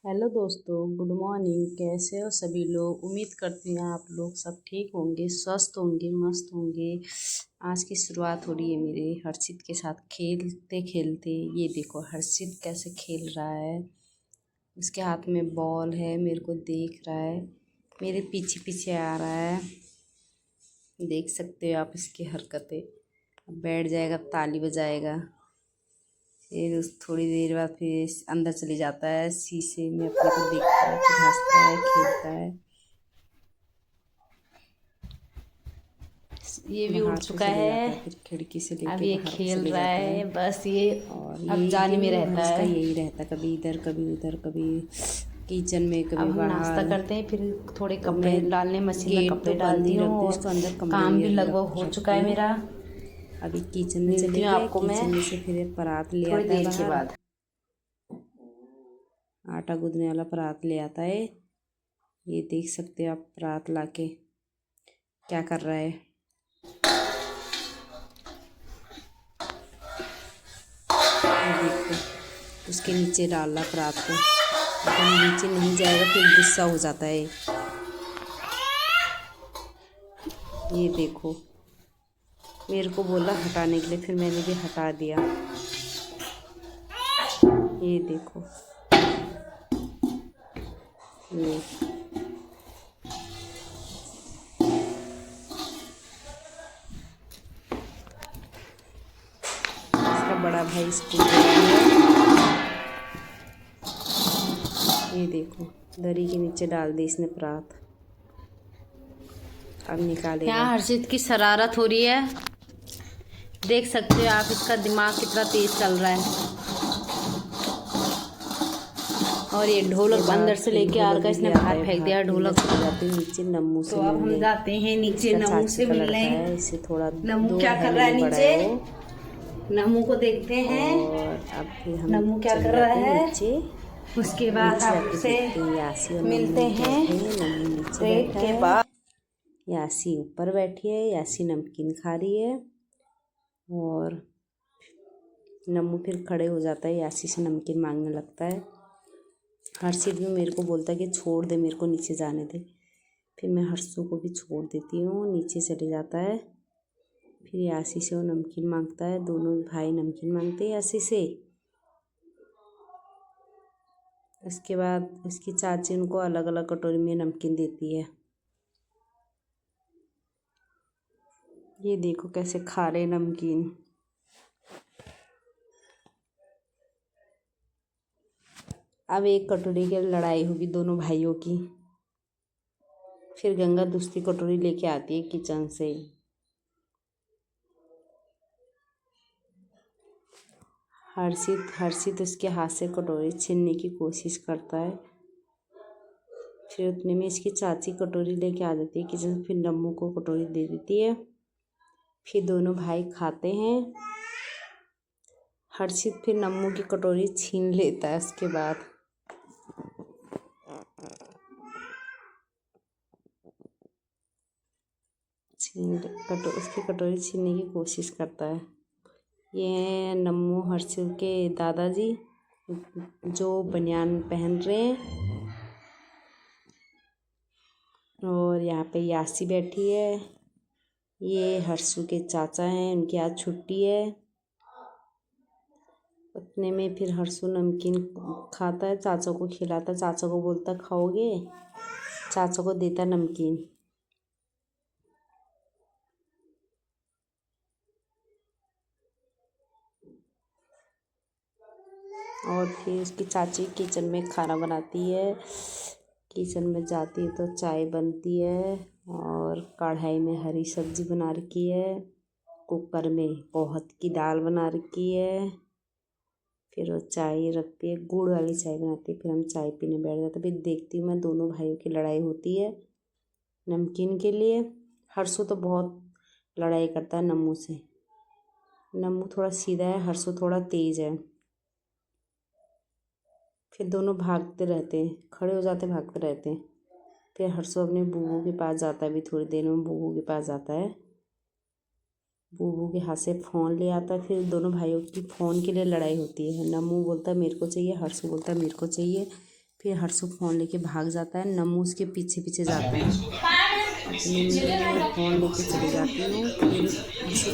Hello दोस्तों, good morning. कैसे हो सभी लोग? उम्मीद करती हूँ आप लोग सब ठीक होंगे, स्वस्थ होंगे, मस्त होंगे। आज की शुरुआत हो रही है मेरे हर्षित के साथ खेलते खेलते। ये देखो हर्षित कैसे खेल रहा है। उसके हाथ में बॉल है, मेरे को देख रहा है, मेरे पीछे पीछे आ रहा है। देख सकते हो आप इसकी हरकतें। अब बैठ जाएगा, ताली बजाएगा, फिर उस थोड़ी देर बाद फिर अंदर चले जाता है, शीशे में अपने को देखता है, फिर हंसता है, खेलता है। ये भी उठ चुका है, फिर खिड़की से अब लेके ये बाहर खेल चले रहा जाता है। है। बस ये और अब ये जाने में दिन भर रहता इसका है। यही रहता, कभी इधर कभी उधर, कभी किचन में अब कभी हम नाश्ता बाहर। करते हैं, फिर थोड़े तो कपड़े मैं डालने मशीन में गेट तो कपड़े बंद डालती ही हूँ रखती हूँ, और इसको अंदर कमरे काम भी में लगभग हो चुका रखती है हूँ। मेरा। अभी किचन में मिलती चले हूँ गए, आपको मैं किचन में से फिर परात ले थोड़ी आता है देर के बाहर। बाद। आटा गूंदने वाला परात ले आता है। ये देख सकते हो आप, परात लाके क्या कर रहा है। ये देखो, उसके नीचे डाल रहा परात को। अगर नीचे नहीं जाएगा फिर गुस्सा हो जाता है। ये देखो, मेरे को बोला हटाने के लिए, फिर मैंने भी हटा दिया। ये देखो, ये इसका बड़ा भाई स्कूल गया है। ये देखो, दरी के नीचे डाल दी इसने परात, अब निकालेगा। यहाँ हर्षित की शरारत हो रही है, देख सकते हो आप, इसका दिमाग कितना तेज चल रहा है। और ये ढोलक अंदर से लेके आ रखा, इसने बाहर फेंक दिया ढोलक। जाते नीचे नम्मू से तो अब हम मिलने। जाते हैं नीचे इसका नमू चाची से का लड़का मिलने। है, इससे थोड़ा नमू क्या 2-2.5 कर रहा है महीने बड़ा नीचे? है वो। नमू को देखते हैं, और अब फिर हम नमू क्या चले कर रहा जाते हैं है। नीचे। उसके बाद नीचे जाके आपसे देखते हैं, यासी और मिलते नम्मू हैं बैठे हैं। नम्मू नीचे ब्रेक बैठा के है, बाद। यासी ऊपर बैठी है। यासी नमकीन खा रही है और नम्मू फिर खड़े हो जाता है, यासी से नमकीन मांगने लगता है। हर्षित भी मेरे को बोलता है कि छोड़ दे, मेरे को नीचे जाने दे। फिर मैं हर्षू को भी छोड़ देती हूँ, नीचे चले जाता है। फिर यासी से वो नमकीन मांगता है, दोनों भाई नमकीन मांगते हैं यासी से। इसके बाद इसकी चाची उनको अलग अलग कटोरी में नमकीन देती है। ये देखो कैसे खा रहे नमकीन। अब एक कटोरी की लड़ाई होगी दोनों भाइयों की। फिर गंगा दूसरी कटोरी लेके आती है किचन से। हर्षित उसके हाथ से कटोरी छीनने की कोशिश करता है। फिर उतने में इसकी चाची कटोरी लेके आ जाती है किचन से, फिर नम्मू को कटोरी दे देती है। फिर दोनों भाई खाते हैं। हर्षित फिर नम्मू की कटोरी छीन लेता है। उसके बाद उसकी कटोरी छीनने की कोशिश करता है। ये नम्मू हर्षित के दादाजी जो बनियान पहन रहे हैं। और यहाँ पे यासी बैठी है। ये हर्षू के चाचा हैं, उनकी आज छुट्टी है। उतने में फिर हर्षू नमकीन खाता है, चाचा को खिलाता है। चाचा को बोलता खाओगे, चाचा को देता नमकीन। और फिर उसकी चाची किचन में खाना बनाती है। किचन में जाती है तो चाय बनती है और कढ़ाई में हरी सब्जी बना रखी है। कुकर में पोहत की दाल बना रखी है। फिर वो चाय रखती है, गुड़ वाली चाय बनाती है। फिर हम चाय पीने बैठ जाते। फिर देखती हूँ मैं, दोनों भाइयों की लड़ाई होती है नमकीन के लिए। हर्षू तो बहुत लड़ाई करता है नम्मू से। नम्मू थोड़ा सीधा है, हर्षू थोड़ा तेज है। फिर दोनों भागते रहते हैं, खड़े हो जाते भागते रहते हैं। फिर हर्षू अपने बूबू के पास जाता है, अभी थोड़ी देर में बूबू के पास जाता है। बूबू के हाथ से फ़ोन ले आता है। फिर दोनों भाइयों की फ़ोन के लिए लड़ाई होती है। नम्मू बोलता है मेरे को चाहिए, हर्षू बोलता है मेरे को चाहिए। फिर हर्षु फ़ोन लेके भाग जाता है, नम्मू उसके पीछे पीछे जाता है। अपने मैं फ़ोन लेके चली जाती हूँ। फिर कुर्सी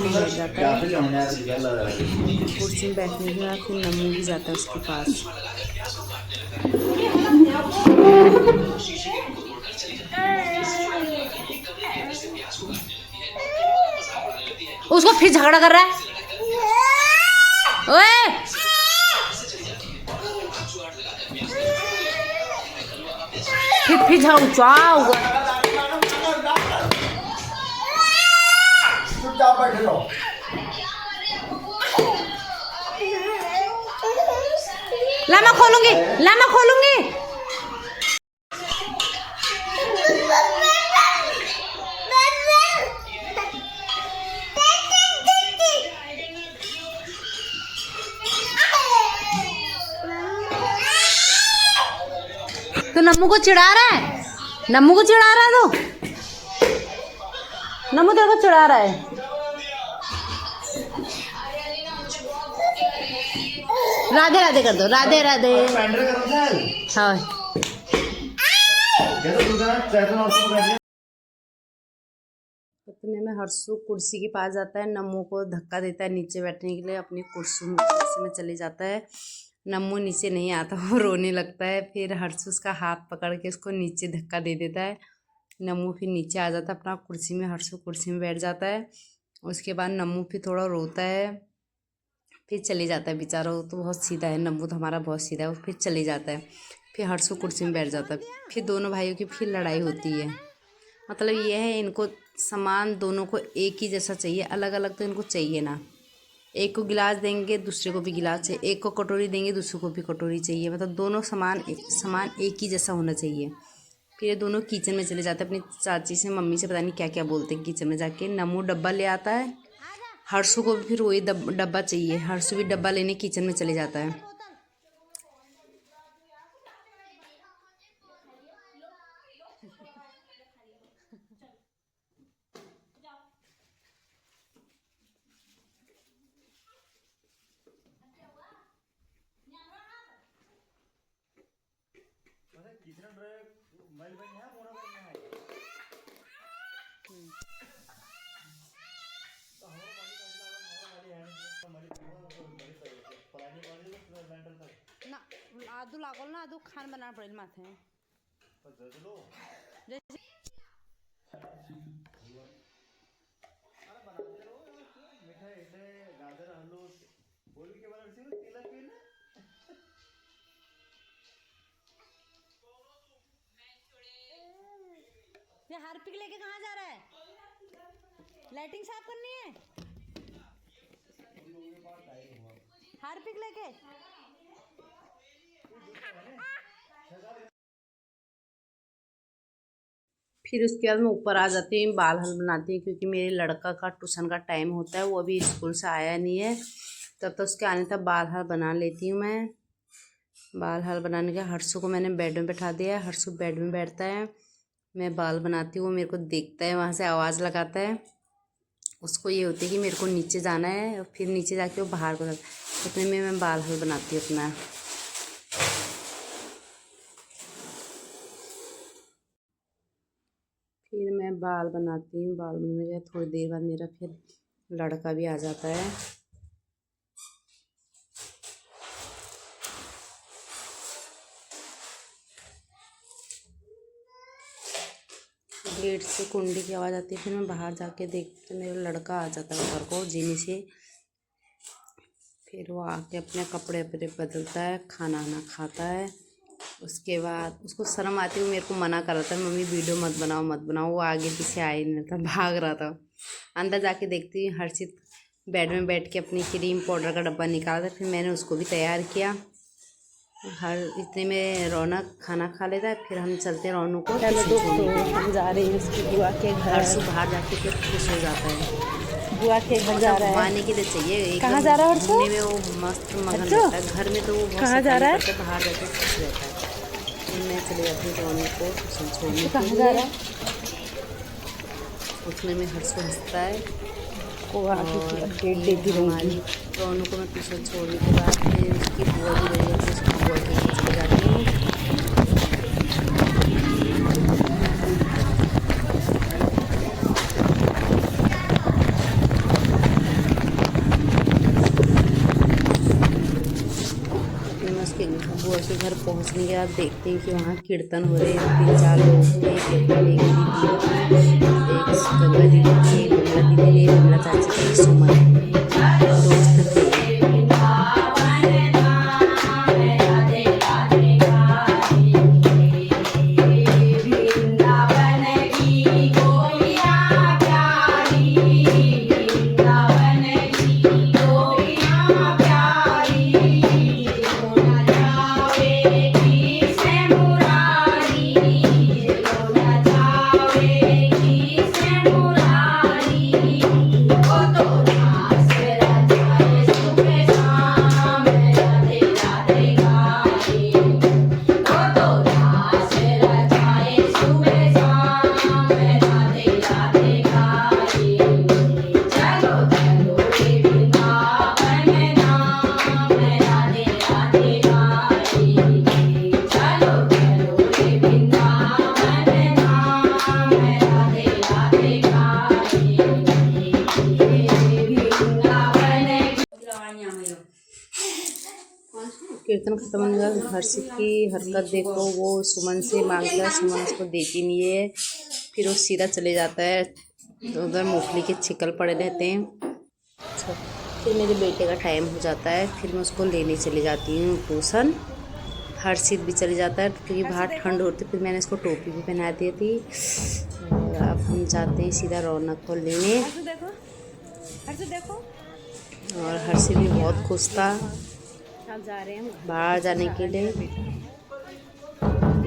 में बैठ जाता है। कुर्सी में बैठने के बाद फिर नम्मू भी जाता है उसके पास। उसको फिर झगड़ा कर रहा है। ओए फिर झगड़ा लामा खोलूंगी, लामा खोलूंगी। तो नम्मू को चिढ़ा रहा है, नम्मू को चिढ़ा रहा है। तो नम्मू तेरे को चिढ़ा रहा है। राधे राधे कर दो, राधे राधे। हाँ इतने में हर्षु कुर्सी के पास जाता है, नम्मू को धक्का देता है नीचे बैठने के लिए। अपनी कुर्सी में चले जाता है। नम्मू नीचे नहीं आता, वो रोने लगता है। फिर हर्षु उसका हाथ पकड़ के उसको नीचे धक्का दे देता है। नम्मू फिर नीचे आ जाता है अपना कुर्सी में। हर्षु कुर्सी में बैठ जाता है। उसके बाद नम्मू फिर थोड़ा रोता है, फिर चले जाता है। बेचारा वो तो बहुत सीधा है, नम्मू तो हमारा बहुत सीधा है। वो फिर चले जाता है। फिर हर्षु कुर्सी में बैठ जाता है। फिर दोनों भाइयों की फिर लड़ाई होती है। मतलब ये है, इनको सामान दोनों को एक ही जैसा चाहिए, अलग अलग तो इनको चाहिए ना। एक को गिलास देंगे, दूसरे को भी गिलास चाहिए। एक को कटोरी देंगे, दूसरे को भी कटोरी चाहिए। मतलब दोनों सामान एक ही जैसा होना चाहिए। फिर ये दोनों किचन में चले जाते हैं अपनी चाची से, मम्मी से, पता नहीं क्या क्या बोलते हैं किचन में जाके। नम्मू डब्बा ले आता है, हर्षु को भी फिर वही डब्बा चाहिए। हर्षु भी डब्बा लेने किचन में चले जाता है। ना आदू लागल ना, आदू खान बनाना पड़ेल माथे। ये हार्पिक लेके कहाँ जा रहा है? लाइटिंग साफ करनी है। हार्पिक लेके फिर उसके बाद मैं ऊपर आ जाती हूँ, बाल हल बनाती हूँ। क्योंकि मेरे लड़का का ट्यूशन का टाइम होता है, वो अभी स्कूल से आया नहीं है। तब तक उसके आने तक बाल हल बना लेती हूँ मैं। बाल हल बनाने के हर्षु को मैंने बेड में बैठा दिया है। हर्षु बेड में बैठता है, मैं बाल बनाती हूँ। वो मेरे को देखता है, वहाँ से आवाज़ लगाता है। उसको ये होती है कि मेरे को नीचे जाना है, और फिर नीचे जाके वो बाहर को जाता है। उतने में मैं बाल हल बनाती हूँ अपना। फिर मैं बाल बनाती हूँ। बाल बनाने के थोड़ी देर बाद मेरा फिर लड़का भी आ जाता है। गेट से कुंडी की आवाज़ आती है। फिर मैं बाहर जाके देखती तो मेरा लड़का आ जाता है ऊपर को जिम से। फिर वो आके अपने कपड़े अपने बदलता है, खाना वाना खाता है। उसके बाद उसको शर्म आती है, वो मेरे को मना कर रहा था, मम्मी वीडियो मत बनाओ मत बनाओ। वो आगे पीछे आ ही नहीं था, भाग रहा था। अंदर जाके देखती हूँ हर्षित बेड में बैठ के अपनी क्रीम पाउडर का डब्बा निकाला था। फिर मैंने उसको भी तैयार किया। इतने में रौनक खाना खा लेता है। फिर हम चलते हैं रौनक को। चलो दोस्तों, हम जा रहे हैं उसकी बुआ के घर। हर्षु बाहर जाके फिर खुश हो जाता है। बुआ के घर जा रहा है। घुमाने के लिए चाहिए। कहाँ जा रहा है हर्षु? घूमने में वो मस्त मगन रहता है। घर में तो वो कहाँ जा रहा है? बाहर जाके खुश रहता है। मैं चले जाती हूँ रौनक को ट्यूशन छोड़ने। कहाँ जा रहा है? उतने में हर्षु हंसता है। वो आगे अपडेट देती रहूँगी। रौनक को मैं ट्यूशन छोड़ने के बाद फिर उसकी बुआ भी रही है, उसकी बुआ के घर चले जाती हूँ। बुआ के घर पहुंचने के बाद देखते हैं कि वहाँ कीर्तन हो रहे हैं। 3-4 लोग थे कीर्तन, एक गंगा दीदी थी, विमला दीदी थी, विमला चाची थी, सुमन दोस्त थे। कीर्तन खत्म होने के बाद हर्षित की हरकत देखो, वो सुमन से मांगता है, सुमन उसको देती नहीं है, फिर वो सीधा चले जाता है। तो उधर मूंगफली के छिकल पड़े रहते हैं। फिर मेरे बेटे का टाइम हो जाता है, फिर मैं उसको लेने चली जाती हूँ ट्यूशन। हर्षित भी चले जाता है क्योंकि बाहर ठंड होती, फिर मैंने इसको टोपी भी पहना दी थी। और अब हम जाते हैं सीधा रौनक को लेने। और हर्षित भी बहुत खुश था जा रहे हैं बाहर जाने के लिए।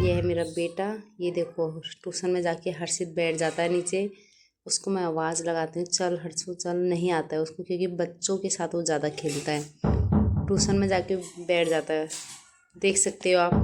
ये है मेरा बेटा, ये देखो ट्यूशन में जाके हर्षित बैठ जाता है नीचे। उसको मैं आवाज़ लगाती हूँ, चल हर्षित चल, नहीं आता है उसको, क्योंकि बच्चों के साथ वो ज़्यादा खेलता है। ट्यूशन में जाके बैठ जाता है, देख सकते हो आप।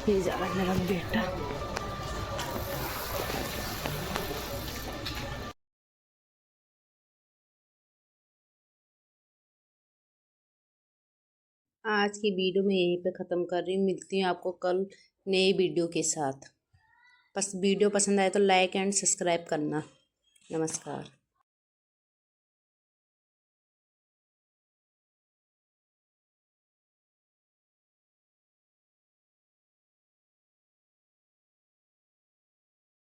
ये जा रहा है मेरा बेटा। आज की वीडियो में यहीं पे ख़त्म कर रही हूँ, मिलती हूँ आपको कल नई वीडियो के साथ। बस वीडियो पसंद आए तो लाइक एंड सब्सक्राइब करना। नमस्कार।